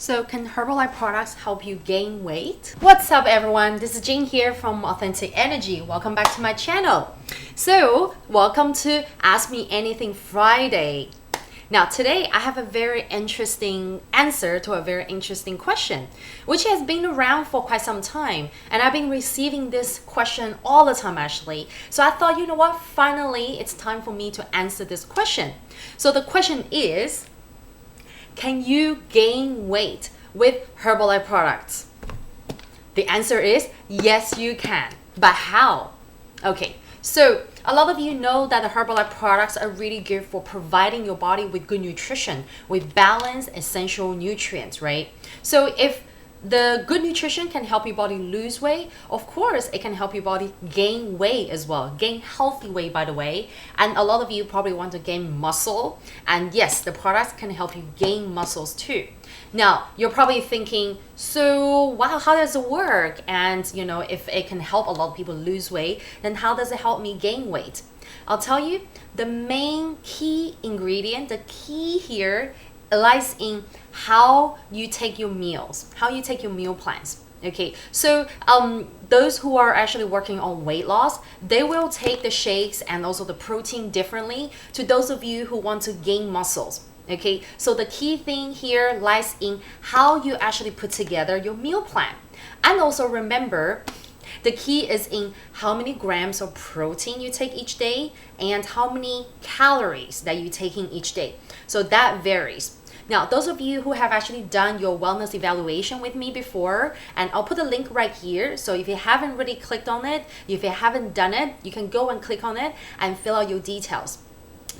So can Herbalife products help you gain weight? What's up everyone? This is Jane here from Authentic Energy. Welcome back to my channel. So welcome to Ask Me Anything Friday. Now today I have a very interesting answer to a very interesting question, which has been around for quite some time, and I've been receiving this question all the time actually. So I thought, you know what, finally it's time for me to answer this question. So the question is, can you gain weight with Herbalife products? The answer is yes, you can. But how? Okay, so a lot of you know that the Herbalife products are really good for providing your body with good nutrition, with balanced essential nutrients, right? So if the good nutrition can help your body lose weight, of course it can help your body gain weight as well, gain healthy weight, by the way. And a lot of you probably want to gain muscle, and yes, the products can help you gain muscles too. Now you're probably thinking, so wow, how does it work? And you know, if it can help a lot of people lose weight, then how does it help me gain weight? I'll tell you, the main key ingredient, the key here lies in how you take your meals, how you take your meal plans. Okay, so those who are actually working on weight loss, they will take the shakes and also the protein differently to those of you who want to gain muscles. Okay, so the key thing here lies in how you actually put together your meal plan. And also remember, the key is in how many grams of protein you take each day and how many calories that you're taking each day. So that varies. Now, those of you who have actually done your wellness evaluation with me before, and I'll put a link right here. So if you haven't really clicked on it, if you haven't done it, you can go and click on it and fill out your details.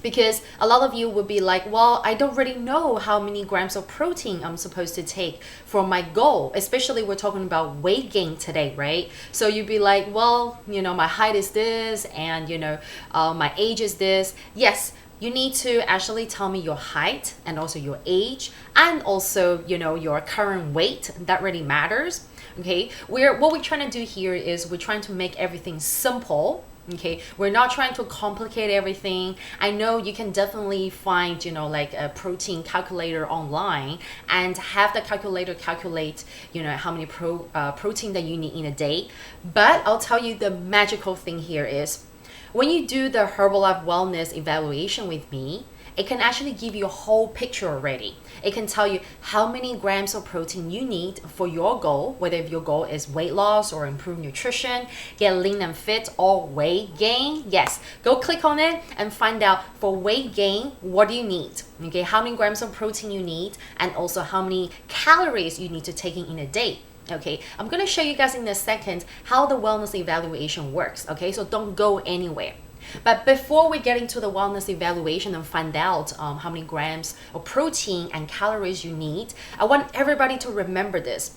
Because a lot of you would be like, well, I don't really know how many grams of protein I'm supposed to take for my goal, especially we're talking about weight gain today, right? So you'd be like, well, you know, my height is this, and you know, my age is this. Yes, you need to actually tell me your height and also your age and also, you know, your current weight. That really matters. Okay, what we're trying to do here is we're trying to make everything simple. Okay, we're not trying to complicate everything. I know you can definitely find, you know, like a protein calculator online and have the calculator calculate, you know, how many protein that you need in a day. But I'll tell you, the magical thing here is when you do the Herbalife wellness evaluation with me, it can actually give you a whole picture already. It can tell you how many grams of protein you need for your goal, whether if your goal is weight loss or improve nutrition, get lean and fit, or weight gain. Yes, go click on it and find out for weight gain, what do you need? Okay, how many grams of protein you need, and also how many calories you need to take in a day. Okay, I'm going to show you guys in a second how the wellness evaluation works. Okay, so don't go anywhere. But before we get into the wellness evaluation and find out how many grams of protein and calories you need, I want everybody to remember this.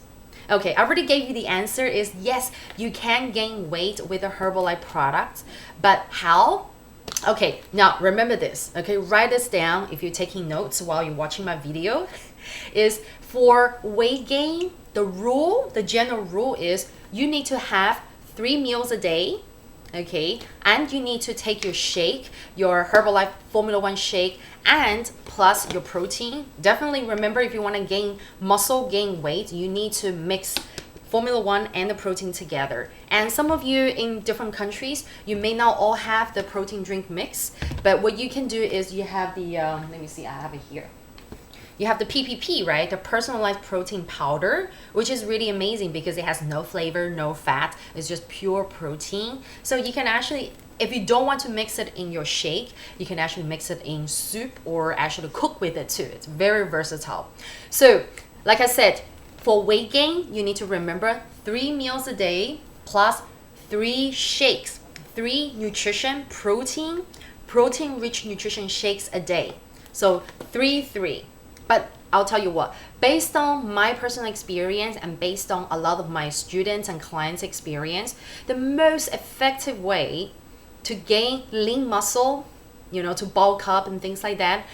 Okay, I already gave you the answer is yes, you can gain weight with the Herbalife products, but how? Okay, now remember this. Okay, write this down if you're taking notes while you're watching my video. Is for weight gain, the general rule is you need to have 3 meals a day. Okay, and you need to take your shake, your Herbalife Formula 1 shake, and plus your protein. Definitely remember, if you want to gain muscle, gain weight, you need to mix Formula 1 and the protein together. And some of you in different countries, you may not all have the protein drink mix, but what you can do is you have the, let me see, I have it here. You have the PPP, right? The personalized protein powder, which is really amazing because it has no flavor, no fat. It's just pure protein. So you can actually, if you don't want to mix it in your shake, you can actually mix it in soup or actually cook with it too. It's very versatile. So like I said, for weight gain, you need to remember 3 meals a day plus 3 shakes, 3 protein-rich nutrition shakes a day. So 3. But I'll tell you what, based on my personal experience and based on a lot of my students and clients' experience, the most effective way to gain lean muscle, you know, to bulk up and things like that,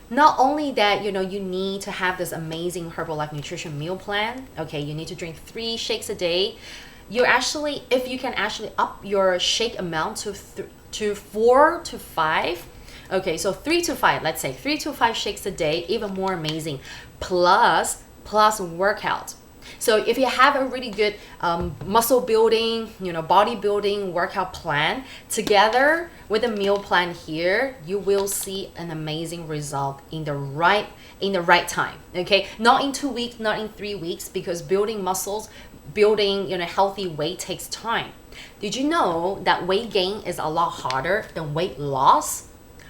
not only that, you know, you need to have this amazing Herbalife nutrition meal plan. Okay, you need to drink 3 shakes a day. You actually, if you can actually up your shake amount to 4 to 5, Okay, so 3 to 5, let's say 3 to 5 shakes a day, even more amazing. Plus plus workout. So if you have a really good muscle building, bodybuilding workout plan together with a meal plan here, you will see an amazing result in the right time. Okay, not in 2 weeks, not in 3 weeks, because building muscles, building healthy weight takes time. Did you know that weight gain is a lot harder than weight loss?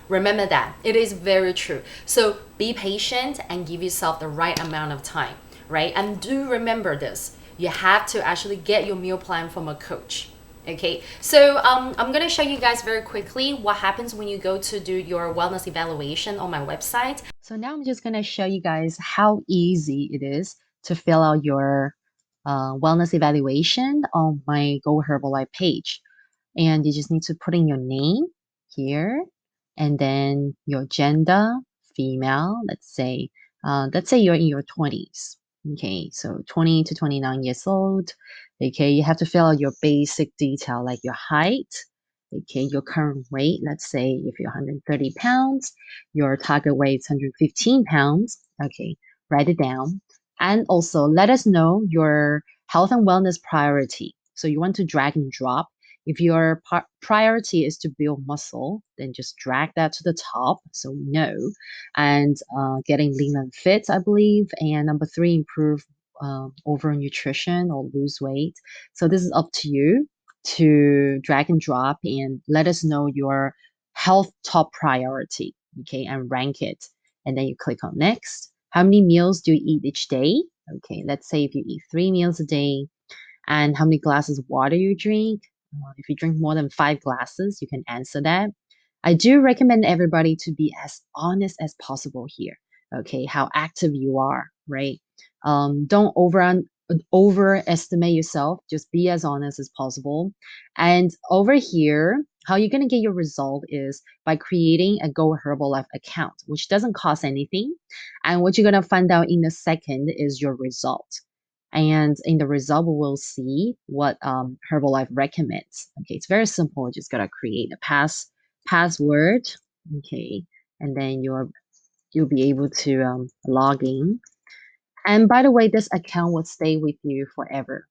Remember that. It is very true. So be patient and give yourself the right amount of time, right? And do remember this. You have to actually get your meal plan from a coach. Okay, so I'm gonna show you guys very quickly what happens when you go to do your wellness evaluation on my website. So now I'm just gonna show you guys how easy it is to fill out your wellness evaluation on my Go Herbalife page. And you just need to put in your name here, and then your gender, female. Let's say you're in your 20s. Okay, so 20 to 29 years old. Okay, you have to fill out your basic detail like your height. Okay, your current weight. Let's say if you're 130 pounds, your target weight is 115 pounds. Okay, write it down. And also let us know your health and wellness priority. So you want to drag and drop. If your priority is to build muscle, then just drag that to the top so we know. And getting lean and fit, I believe. And number 3, improve overall nutrition or lose weight. So this is up to you to drag and drop and let us know your health top priority, okay, and rank it. And then you click on next. How many meals do you eat each day? Okay, let's say if you eat 3 meals a day, and how many glasses of water you drink. If you drink more than 5 glasses, you can answer that. I do recommend everybody to be as honest as possible here. Okay, how active you are, right? Don't overestimate yourself. Just be as honest as possible. And over here, how you're gonna get your result is by creating a Go Herbalife account, which doesn't cost anything. And what you're gonna find out in a second is your result. And in the result, we will see what Herbalife recommends. Okay, it's very simple. You just gotta create a password. Okay, and then you'll be able to log in. And by the way, this account will stay with you forever.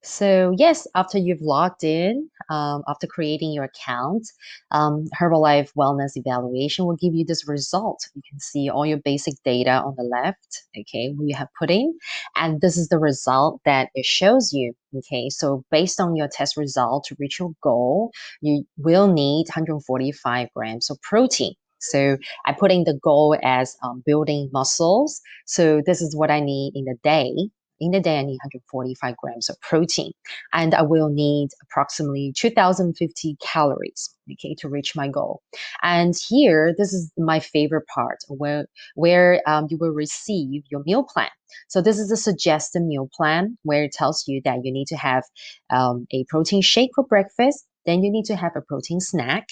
So yes, after you've logged in, after creating your account, Herbalife Wellness Evaluation will give you this result. You can see all your basic data on the left, okay, what you have put in, and this is the result that it shows you, okay? So based on your test result, to reach your goal, you will need 145 grams of protein. So I put in the goal as building muscles. So this is what I need in the day. In the day, I need 145 grams of protein, and I will need approximately 2,050 calories, okay, to reach my goal. And here, this is my favorite part, where you will receive your meal plan. So this is a suggested meal plan where it tells you that you need to have a protein shake for breakfast. Then you need to have a protein snack.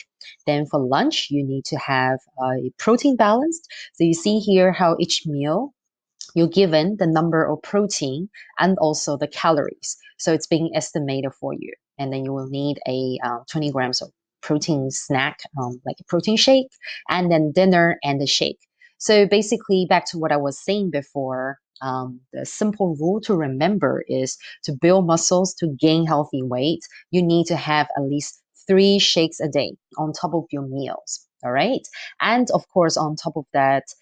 Then for lunch, you need to have a protein balanced. So you see here how each meal you're given the number of protein and also the calories. So it's being estimated for you. And then you will need a 20 grams of protein snack, like a protein shake, and then dinner and the shake. So basically, back to what I was saying before, the simple rule to remember is to build muscles, to gain healthy weight, you need to have at least 3 shakes a day on top of your meals. All right. And of course, on top of that,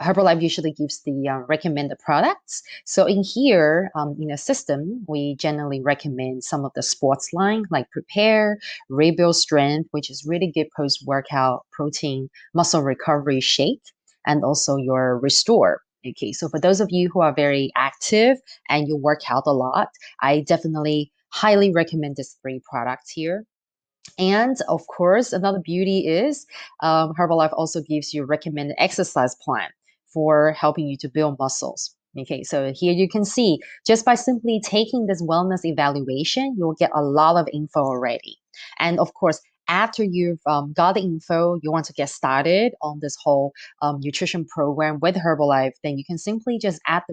Herbalife usually gives the recommended products. So in here, in a system, we generally recommend some of the sports line like Prepare, Rebuild Strength, which is really good post-workout protein muscle recovery shake, and also your Restore. Okay, so for those of you who are very active and you work out a lot, I definitely highly recommend these 3 products here. And of course, another beauty is Herbalife also gives you recommended exercise plan for helping you to build muscles. Okay, so here you can see just by simply taking this wellness evaluation, you'll get a lot of info already. And of course, after you've got the info, you want to get started on this whole nutrition program with Herbalife, then you can simply just add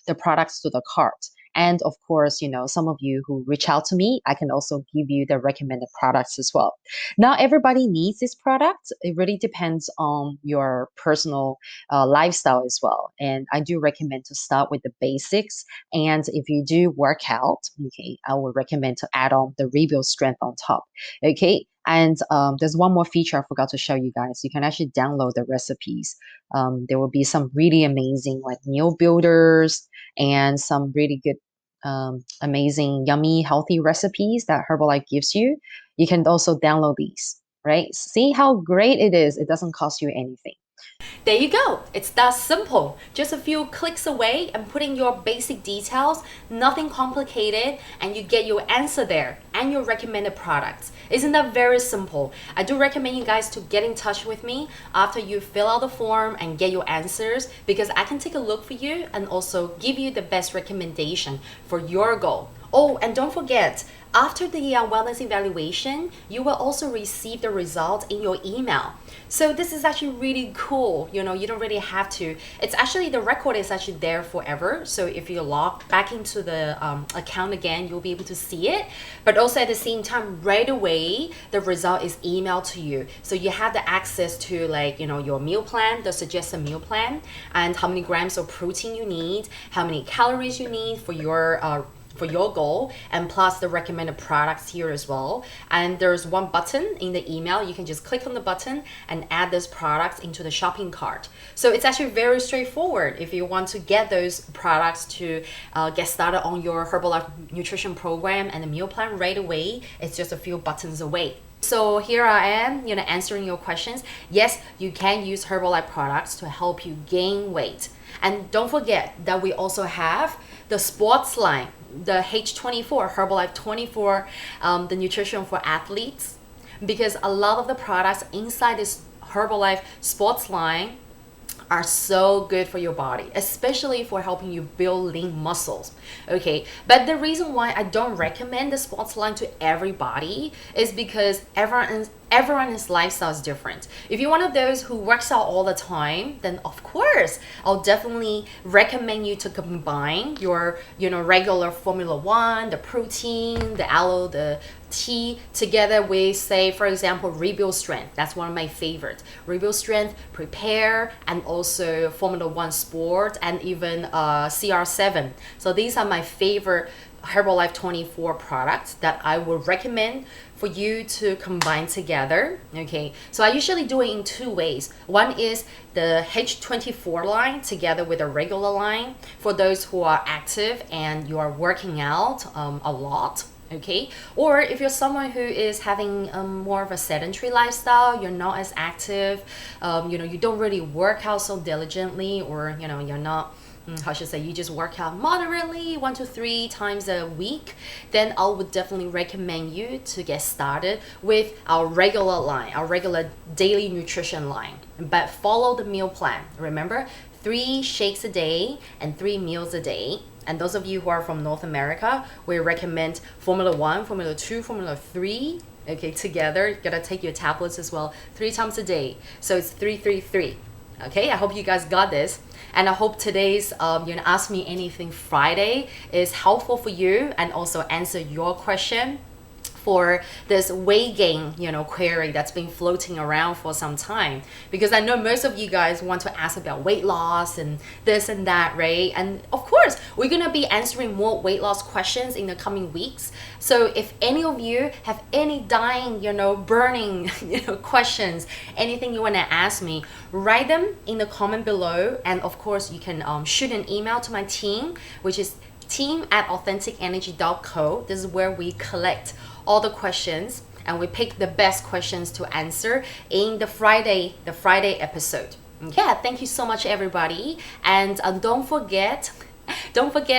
the products to the cart. And of course, some of you who reach out to me, I can also give you the recommended products as well. Not everybody needs this product. It really depends on your personal lifestyle as well. And I do recommend to start with the basics. And if you do work out, okay, I would recommend to add on the rebuild strength on top. Okay. And there's one more feature I forgot to show you guys. You can actually download the recipes. There will be some really amazing like meal builders and some really good, amazing, yummy, healthy recipes that Herbalife gives you. You can also download these, right? See how great it is. It doesn't cost you anything. There you go. It's that simple. Just a few clicks away and put in your basic details, nothing complicated, and you get your answer there and your recommended products. Isn't that very simple? I do recommend you guys to get in touch with me after you fill out the form and get your answers, because I can take a look for you and also give you the best recommendation for your goal. Oh, and don't forget, after the wellness evaluation, you will also receive the results in your email. So this is actually really cool. You don't really have to. It's actually, the record is actually there forever. So if you log back into the account again, you'll be able to see it. But also at the same time, right away, the result is emailed to you. So you have the access to your meal plan, the suggested meal plan, and how many grams of protein you need, how many calories you need for your goal, and plus the recommended products here as well. And there's one button in the email. You can just click on the button and add those products into the shopping cart. So it's actually very straightforward. If you want to get those products to get started on your Herbalife nutrition program and the meal plan right away, it's just a few buttons away. So here I am, answering your questions. Yes, you can use Herbalife products to help you gain weight. And don't forget that we also have the sports line, the H24, Herbalife 24, the nutrition for athletes, because a lot of the products inside this Herbalife sports line are so good for your body, especially for helping you build lean muscles. Okay, but the reason why I don't recommend the sports line to everybody is because everyone's lifestyle is different. If you're one of those who works out all the time, then of course I'll definitely recommend you to combine your regular Formula One, the protein, the aloe, the tea together with, say, for example, Rebuild Strength. That's one of my favorites. Rebuild Strength, Prepare, and also Formula One Sport, and even CR7. So these are my favorite Herbalife 24 products that I would recommend for you to combine together. Okay, so I usually do it in two ways. One is the H24 line together with a regular line for those who are active and you are working out a lot. Okay, or if you're someone who is having more of a sedentary lifestyle, you're not as active, you don't really work out so diligently, or you're not, how should I say, you just work out moderately 1 to 3 times a week, then I would definitely recommend you to get started with our regular line, our regular daily nutrition line, but follow the meal plan. Remember, 3 shakes a day and 3 meals a day. And those of you who are from North America, we recommend Formula 1, Formula 2, Formula 3, okay, together. You gotta take your tablets as well, 3 times a day. So it's 3-3-3. Okay, I hope you guys got this. And I hope today's Ask Me Anything Friday is helpful for you and also answer your question for this weight gain, query that's been floating around for some time. Because I know most of you guys want to ask about weight loss and this and that, right? And of course, we're gonna be answering more weight loss questions in the coming weeks. So if any of you have any dying, burning, questions, anything you wanna ask me, write them in the comment below. And of course, you can shoot an email to my team, which is team@AuthenticEnergy.co. This is where we collect all the questions and we pick the best questions to answer in the Friday episode. Yeah, thank you so much, everybody. And don't forget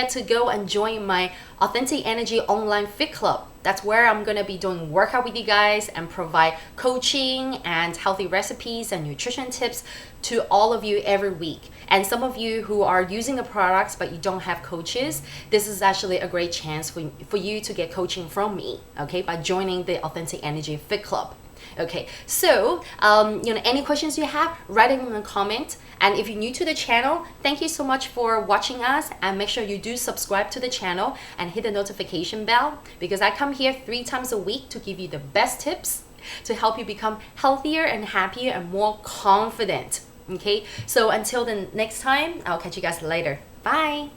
to go and join my Authentic Energy online fit club. That's where I'm gonna be doing workout with you guys and provide coaching and healthy recipes and nutrition tips to all of you every week. And some of you who are using the products but you don't have coaches, this is actually a great chance for you to get coaching from me, okay, by joining the Authentic Energy Fit Club. Okay, so any questions you have, write it in a comment. And if you're new to the channel, thank you so much for watching us, and make sure you do subscribe to the channel and hit the notification bell, because I come here 3 times a week to give you the best tips to help you become healthier and happier and more confident. Okay, so until the next time, I'll catch you guys later. Bye.